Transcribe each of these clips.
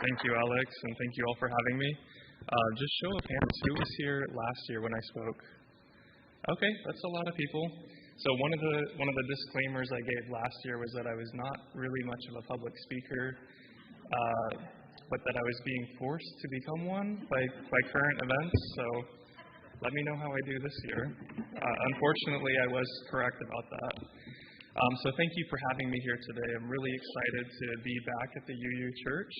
Thank you, Alex, and thank you all for having me. Just show of hands, who was here last year when I spoke? Okay, that's a lot of people. So one of the disclaimers I gave last year was that I was not really much of a public speaker, but that I was being forced to become one by current events. So let me know how I do this year. Unfortunately, I was correct about that. So thank you for having me here today. I'm really excited to be back at the UU Church.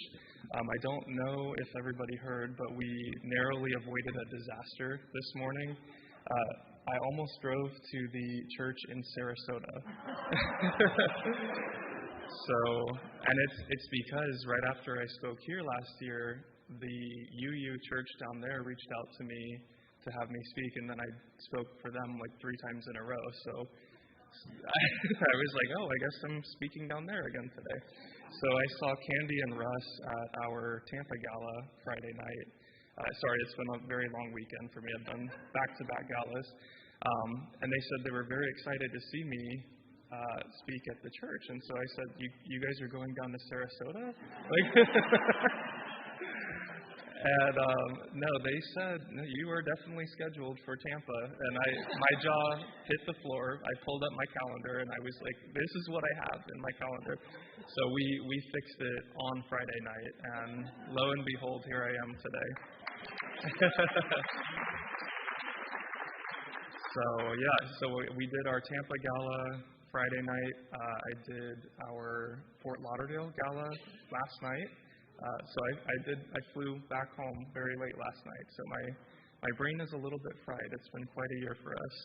I don't know if everybody heard, but we narrowly avoided a disaster this morning. I almost drove to the church in Sarasota. And it's because right after I spoke here last year, the UU Church down there reached out to me to have me speak, and then I spoke for them like 3 times in a row. So I was like, oh, I guess I'm speaking down there again today. So I saw Candy and Russ at our Tampa gala Friday night. Sorry, it's been a very long weekend for me. I've done back-to-back galas. And they said they were very excited to see me speak at the church. And so I said, you guys are going down to Sarasota? And no, they said, no, you are definitely scheduled for Tampa. And my jaw hit the floor. I pulled up my calendar, and I was like, this is what I have in my calendar. So we fixed it on Friday night, and lo and behold, here I am today. So we did our Tampa gala Friday night. I did our Fort Lauderdale gala last night. So I flew back home very late last night. So my brain is a little bit fried. It's been quite a year for us.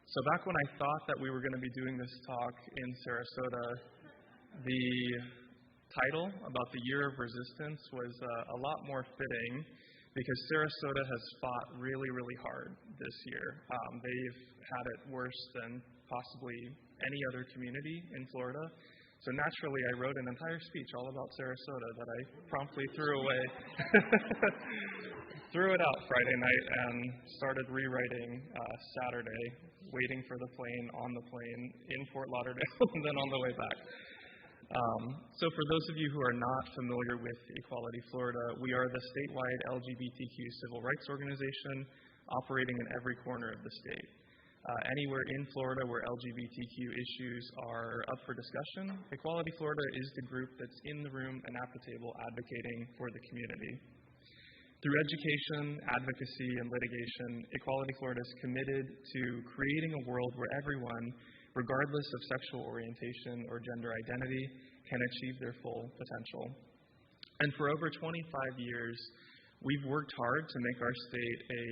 So back when I thought that we were going to be doing this talk in Sarasota, the title about the Year of Resistance was a lot more fitting because Sarasota has fought really, really hard this year. They've had it worse than possibly any other community in Florida. So naturally, I wrote an entire speech all about Sarasota that I promptly threw away. Threw it out Friday night and started rewriting Saturday, waiting for the plane, on the plane, in Fort Lauderdale, and then on the way back. So for those of you who are not familiar with Equality Florida, we are the statewide LGBTQ civil rights organization operating in every corner of the state. Anywhere in Florida where LGBTQ issues are up for discussion, Equality Florida is the group that's in the room and at the table advocating for the community. Through education, advocacy, and litigation, Equality Florida is committed to creating a world where everyone, regardless of sexual orientation or gender identity, can achieve their full potential. And for over 25 years, we've worked hard to make our state a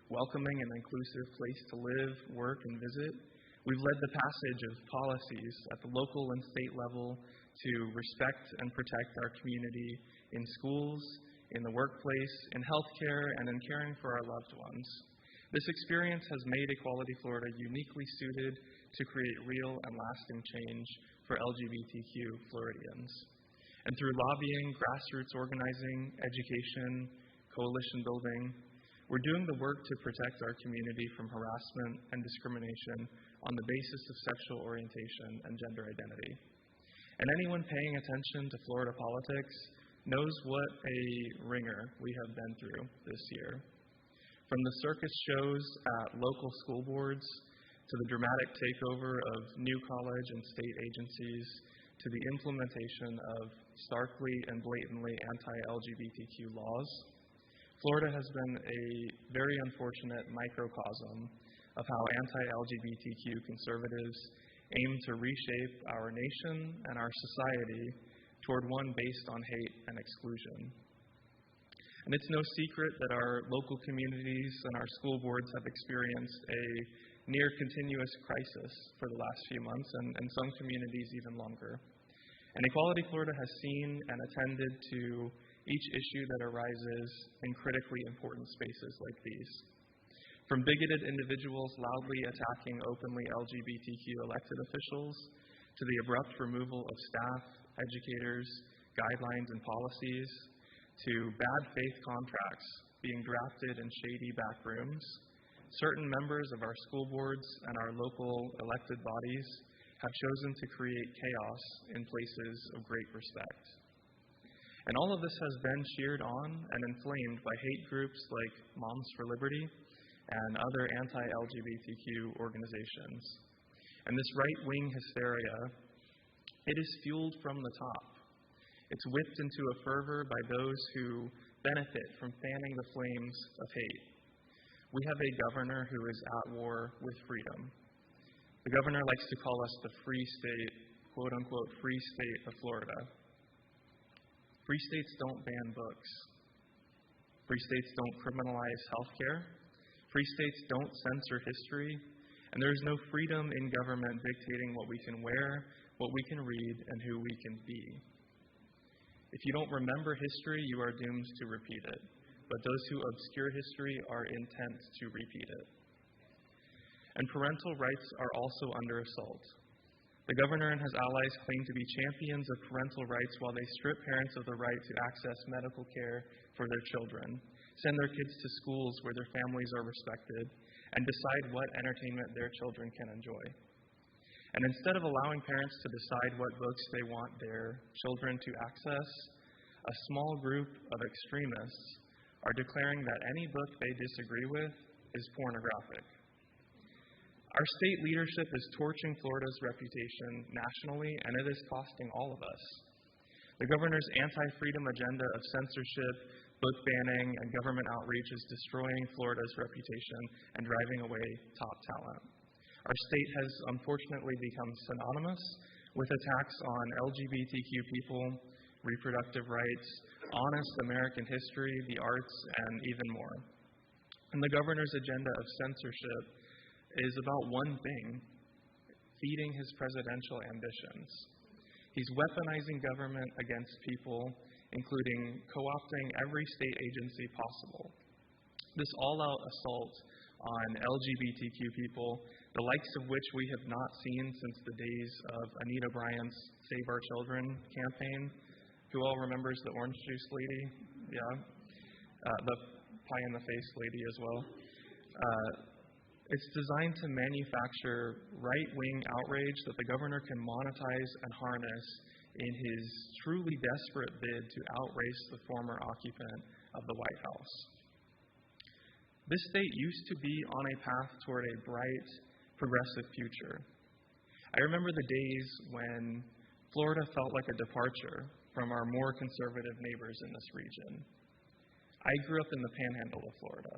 welcoming and inclusive place to live, work, and visit. We've led the passage of policies at the local and state level to respect and protect our community in schools, in the workplace, in healthcare, and in caring for our loved ones. This experience has made Equality Florida uniquely suited to create real and lasting change for LGBTQ Floridians. And through lobbying, grassroots organizing, education, coalition building, we're doing the work to protect our community from harassment and discrimination on the basis of sexual orientation and gender identity. And anyone paying attention to Florida politics knows what a ringer we have been through this year. From the circus shows at local school boards, to the dramatic takeover of new college and state agencies, to the implementation of starkly and blatantly anti-LGBTQ laws, Florida has been a very unfortunate microcosm of how anti-LGBTQ conservatives aim to reshape our nation and our society toward one based on hate and exclusion. And it's no secret that our local communities and our school boards have experienced a near continuous crisis for the last few months, and some communities even longer. And Equality Florida has seen and attended to each issue that arises in critically important spaces like these. From bigoted individuals loudly attacking openly LGBTQ elected officials, to the abrupt removal of staff, educators, guidelines, and policies, to bad faith contracts being drafted in shady back rooms, certain members of our school boards and our local elected bodies have chosen to create chaos in places of great respect. And all of this has been cheered on and inflamed by hate groups like Moms for Liberty and other anti-LGBTQ organizations. And this right-wing hysteria, it is fueled from the top. It's whipped into a fervor by those who benefit from fanning the flames of hate. We have a governor who is at war with freedom. The governor likes to call us the free state, quote-unquote, free state of Florida. Free states don't ban books. Free states don't criminalize healthcare. Free states don't censor history. And there is no freedom in government dictating what we can wear, what we can read, and who we can be. If you don't remember history, you are doomed to repeat it. But those who obscure history are intent to repeat it. And parental rights are also under assault. The governor and his allies claim to be champions of parental rights while they strip parents of the right to access medical care for their children, send their kids to schools where their families are respected, and decide what entertainment their children can enjoy. And instead of allowing parents to decide what books they want their children to access, a small group of extremists are declaring that any book they disagree with is pornographic. Our state leadership is torching Florida's reputation nationally, and it is costing all of us. The governor's anti-freedom agenda of censorship, book banning, and government outreach is destroying Florida's reputation and driving away top talent. Our state has unfortunately become synonymous with attacks on LGBTQ people, reproductive rights, honest American history, the arts, and even more. And the governor's agenda of censorship is about one thing: feeding his presidential ambitions. He's weaponizing government against people, including co-opting every state agency possible. This all-out assault on LGBTQ people, the likes of which we have not seen since the days of Anita Bryant's Save Our Children campaign. Who all remembers the orange juice lady? Yeah. The pie-in-the-face lady as well. It's designed to manufacture right-wing outrage that the governor can monetize and harness in his truly desperate bid to outrace the former occupant of the White House. This state used to be on a path toward a bright, progressive future. I remember the days when Florida felt like a departure from our more conservative neighbors in this region. I grew up in the panhandle of Florida,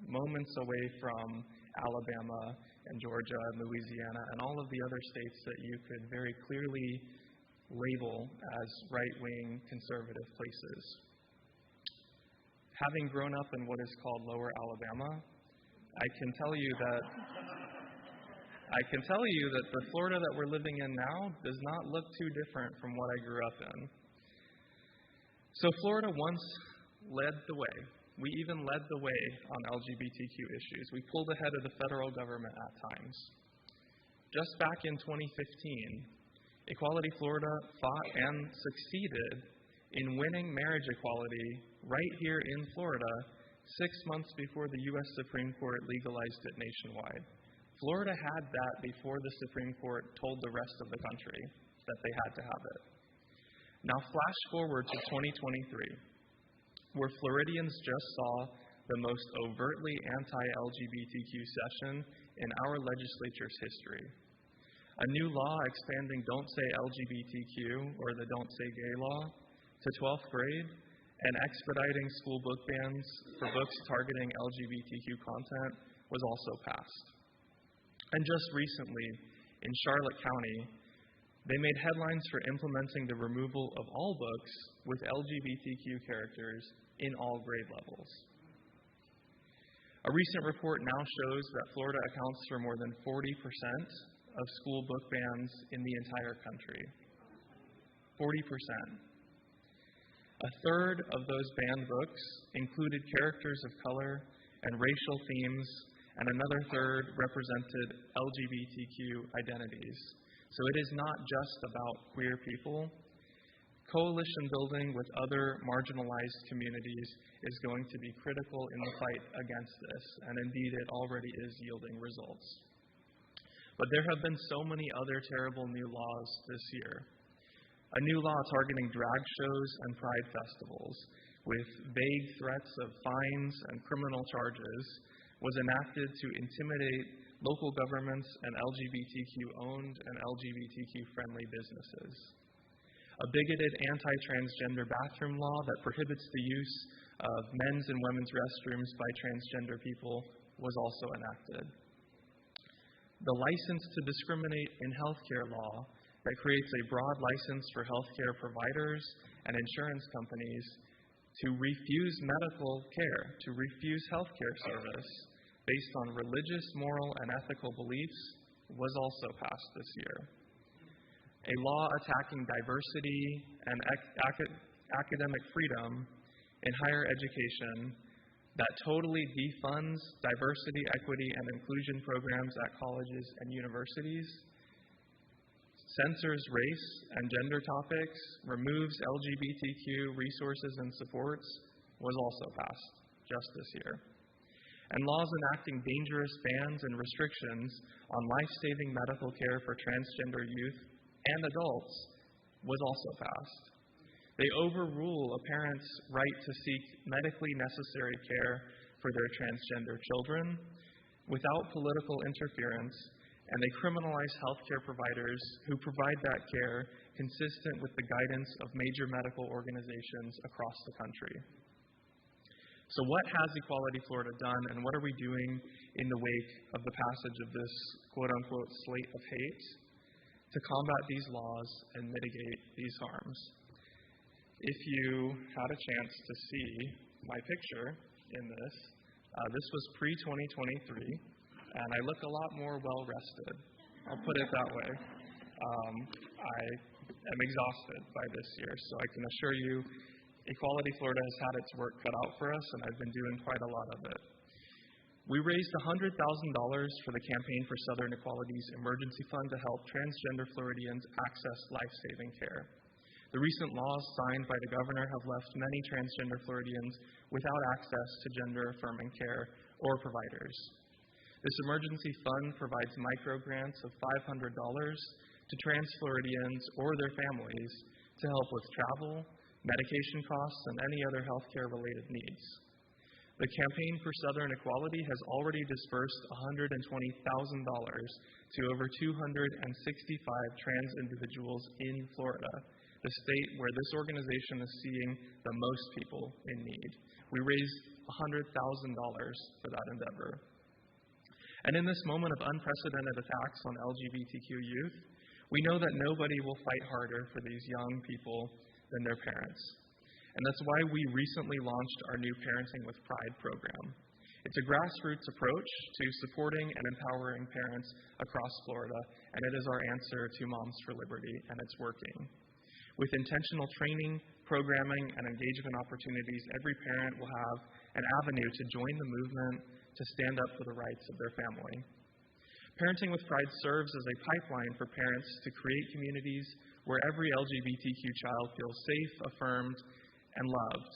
moments away from Alabama and Georgia and Louisiana and all of the other states that you could very clearly label as right-wing conservative places. Having grown up in what is called Lower Alabama, I can tell you that the Florida that we're living in now does not look too different from what I grew up in. So Florida once led the way. We even led the way on LGBTQ issues. We pulled ahead of the federal government at times. Just back in 2015, Equality Florida fought and succeeded in winning marriage equality right here in Florida 6 months before the U.S. Supreme Court legalized it nationwide. Florida had that before the Supreme Court told the rest of the country that they had to have it. Now flash forward to 2023, where Floridians just saw the most overtly anti-LGBTQ session in our legislature's history. A new law expanding Don't Say LGBTQ, or the Don't Say Gay law, to 12th grade, and expediting school book bans for books targeting LGBTQ content was also passed. And just recently, in Charlotte County, they made headlines for implementing the removal of all books with LGBTQ characters in all grade levels. A recent report now shows that Florida accounts for more than 40% of school book bans in the entire country. 40%. A third of those banned books included characters of color and racial themes, and another third represented LGBTQ identities. So it is not just about queer people. Coalition building with other marginalized communities is going to be critical in the fight against this, and indeed it already is yielding results. But there have been so many other terrible new laws this year. A new law targeting drag shows and pride festivals with vague threats of fines and criminal charges was enacted to intimidate local governments and LGBTQ-owned and LGBTQ-friendly businesses. A bigoted anti-transgender bathroom law that prohibits the use of men's and women's restrooms by transgender people was also enacted. The license to discriminate in healthcare law that creates a broad license for healthcare providers and insurance companies to refuse medical care, to refuse healthcare service based on religious, moral, and ethical beliefs was also passed this year. A law attacking diversity and academic freedom in higher education that totally defunds diversity, equity, and inclusion programs at colleges and universities, censors race and gender topics, removes LGBTQ resources and supports, was also passed just this year. And laws enacting dangerous bans and restrictions on life-saving medical care for transgender youth and adults was also passed. They overrule a parent's right to seek medically necessary care for their transgender children without political interference, and they criminalize healthcare providers who provide that care consistent with the guidance of major medical organizations across the country. So what has Equality Florida done, and what are we doing in the wake of the passage of this quote-unquote slate of hate to combat these laws and mitigate these harms? If you had a chance to see my picture in this, this was pre-2023, and I look a lot more well-rested. I'll put it that way. I am exhausted by this year, so I can assure you Equality Florida has had its work cut out for us, and I've been doing quite a lot of it. We raised $100,000 for the Campaign for Southern Equality's emergency fund to help transgender Floridians access life-saving care. The recent laws signed by the governor have left many transgender Floridians without access to gender-affirming care or providers. This emergency fund provides micro-grants of $500 to trans Floridians or their families to help with travel, medication costs, and any other healthcare-related needs. The Campaign for Southern Equality has already dispersed $120,000 to over 265 trans individuals in Florida, the state where this organization is seeing the most people in need. We raised $100,000 for that endeavor. And in this moment of unprecedented attacks on LGBTQ youth, we know that nobody will fight harder for these young people than their parents. And that's why we recently launched our new Parenting with Pride program. It's a grassroots approach to supporting and empowering parents across Florida, and it is our answer to Moms for Liberty, and it's working. With intentional training, programming, and engagement opportunities, every parent will have an avenue to join the movement to stand up for the rights of their family. Parenting with Pride serves as a pipeline for parents to create communities where every LGBTQ child feels safe, affirmed, and loved,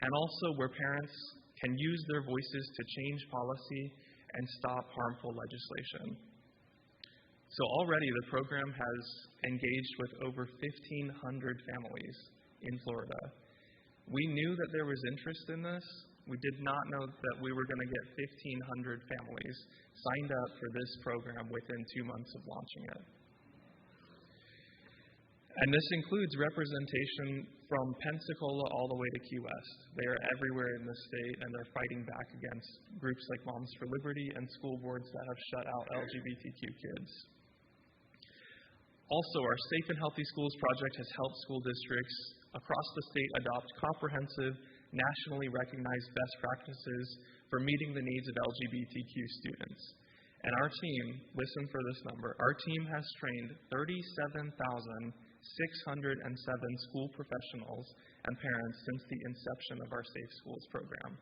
and also where parents can use their voices to change policy and stop harmful legislation. So already the program has engaged with over 1,500 families in Florida. We knew that there was interest in this. We did not know that we were going to get 1,500 families signed up for this program within 2 months of launching it. And this includes representation from Pensacola all the way to Key West. They are everywhere in the state, and they're fighting back against groups like Moms for Liberty and school boards that have shut out LGBTQ kids. Also, our Safe and Healthy Schools project has helped school districts across the state adopt comprehensive, nationally recognized best practices for meeting the needs of LGBTQ students. And our team, listen for this number, our team has trained 37,607 school professionals and parents since the inception of our Safe Schools program.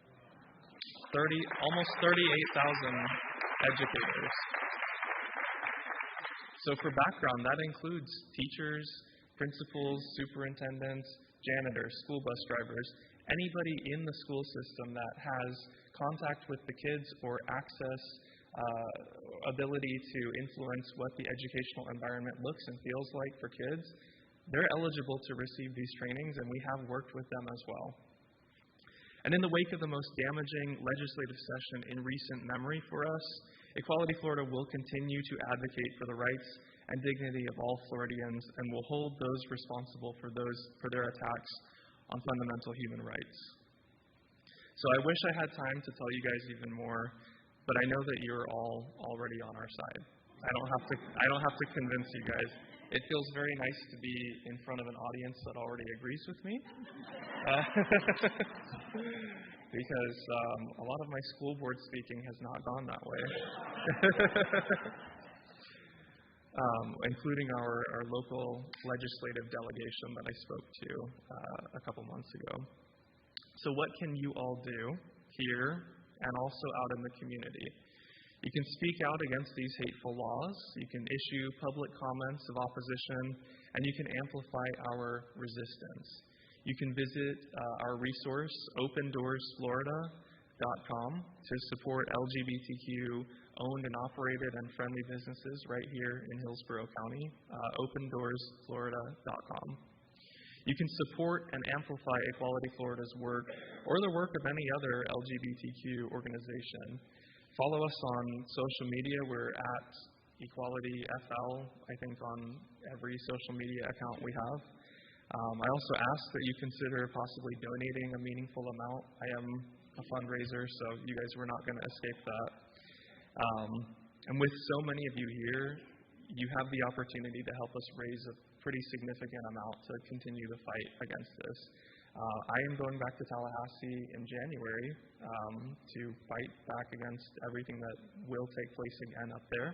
Almost 38,000 educators. So for background, that includes teachers, principals, superintendents, janitors, school bus drivers, anybody in the school system that has contact with the kids or access ability to influence what the educational environment looks and feels like for kids, they're eligible to receive these trainings, and we have worked with them as well. And in the wake of the most damaging legislative session in recent memory for us, Equality Florida will continue to advocate for the rights and dignity of all Floridians and will hold those responsible for their attacks on fundamental human rights. So I wish I had time to tell you guys even more, but I know that you're all already on our side. I don't have to convince you guys. It feels very nice to be in front of an audience that already agrees with me. Because a lot of my school board speaking has not gone that way. Including our local legislative delegation that I spoke to a couple months ago. So what can you all do here and also out in the community? You can speak out against these hateful laws, you can issue public comments of opposition, and you can amplify our resistance. You can visit our resource, opendoorsflorida.com, to support LGBTQ owned and operated and friendly businesses right here in Hillsborough County, opendoorsflorida.com. You can support and amplify Equality Florida's work or the work of any other LGBTQ organization. Follow us on social media. We're at Equality FL, I think, on every social media account we have. I also ask that you consider possibly donating a meaningful amount. I am a fundraiser, so you guys were not going to escape that. And with so many of you here, you have the opportunity to help us raise a pretty significant amount to continue the fight against this. I am going back to Tallahassee in January to fight back against everything that will take place again up there.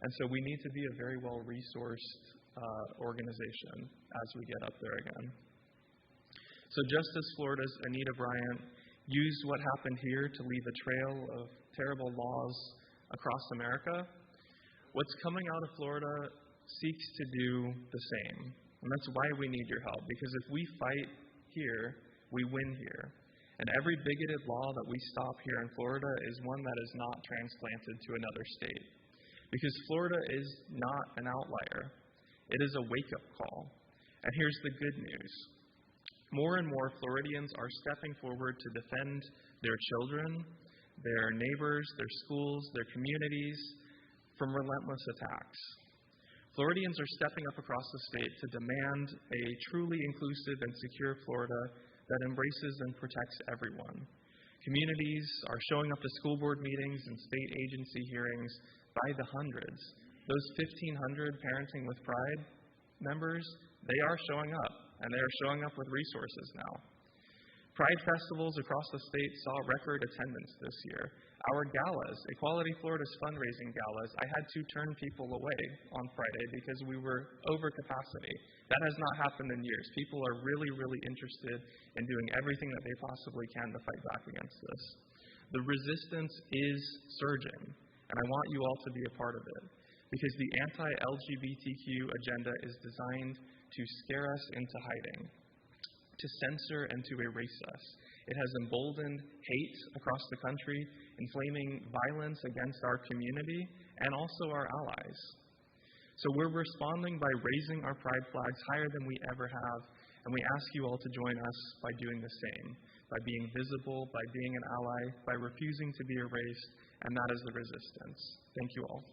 And so we need to be a very well-resourced organization as we get up there again. So just as Florida's Anita Bryant used what happened here to leave a trail of terrible laws across America, what's coming out of Florida seeks to do the same. And that's why we need your help, because if we fight here, we win here. And every bigoted law that we stop here in Florida is one that is not transplanted to another state. Because Florida is not an outlier. It is a wake-up call. And here's the good news. More and more Floridians are stepping forward to defend their children, their neighbors, their schools, their communities from relentless attacks. Floridians are stepping up across the state to demand a truly inclusive and secure Florida that embraces and protects everyone. Communities are showing up to school board meetings and state agency hearings by the hundreds. Those 1,500 Parenting with Pride members, they are showing up, and they are showing up with resources now. Pride festivals across the state saw record attendance this year. Our galas, Equality Florida's fundraising galas, I had to turn people away on Friday because we were over capacity. That has not happened in years. People are really, really interested in doing everything that they possibly can to fight back against this. The resistance is surging, and I want you all to be a part of it, because the anti-LGBTQ agenda is designed to scare us into hiding, to censor and to erase us. It has emboldened hate across the country, inflaming violence against our community and also our allies. So we're responding by raising our pride flags higher than we ever have, and we ask you all to join us by doing the same, by being visible, by being an ally, by refusing to be erased, and that is the resistance. Thank you all.